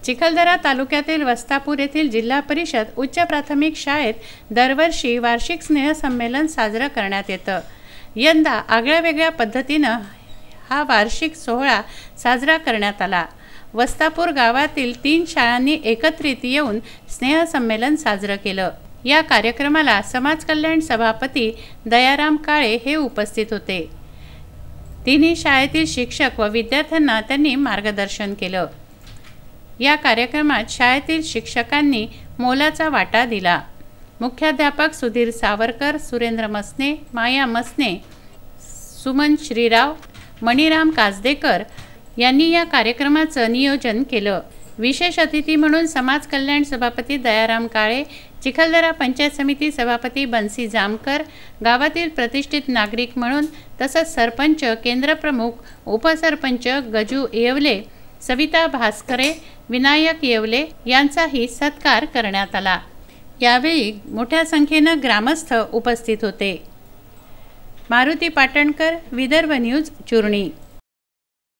चिखलदरा तालुक्यातील वस्तापूर येथील जिल्हा परिषद उच्च प्राथमिक शाळेत दरवर्षी वार्षिक स्नेहसंमेलन साजरं करण्यात येतं। यंदा आगळ्यावेगळ्या पद्धतीनं हा वार्षिक सोहळा साजरा करण्यात आला। वस्तापूर गावातील 3 शाळांनी एकत्रित येऊन स्नेहसंमेलन साजरं केलं। या कार्यक्रमाला समाज कल्याण सभापती दयाराम काळे हे उपस्थित होते। तिन्ही शाळेतील शिक्षक व विद्यार्थ्यांना त्यांनी मार्गदर्शन केलं। या कार्यक्रमात शाळेतील शिक्षकांनी मोलाचा वाटा दिला। मुख्याध्यापक सुधीर सावरकर, सुरेंद्र मसने, माया मसने, सुमन श्रीराव, मणिराम काजदेकर यांनी या कार्यक्रमाचं नियोजन केलं। विशेष अतिथी म्हणून समाज कल्याण सभापती दयाराम काळे, चिखलदरा पंचायत समिती सभापती बन्सी जामकर, गावातील प्रतिष्ठित नागरिक म्हणून तसंच सरपंच, केंद्रप्रमुख, उपसरपंच गजू येवले, सविता भास्करे, विनायक येवले यांचाही सत्कार करण्यात आला। यावेळी मोठ्या संख्येनं ग्रामस्थ उपस्थित होते। मारुती पाटणकर, विदर्भ न्यूज, चुरणी।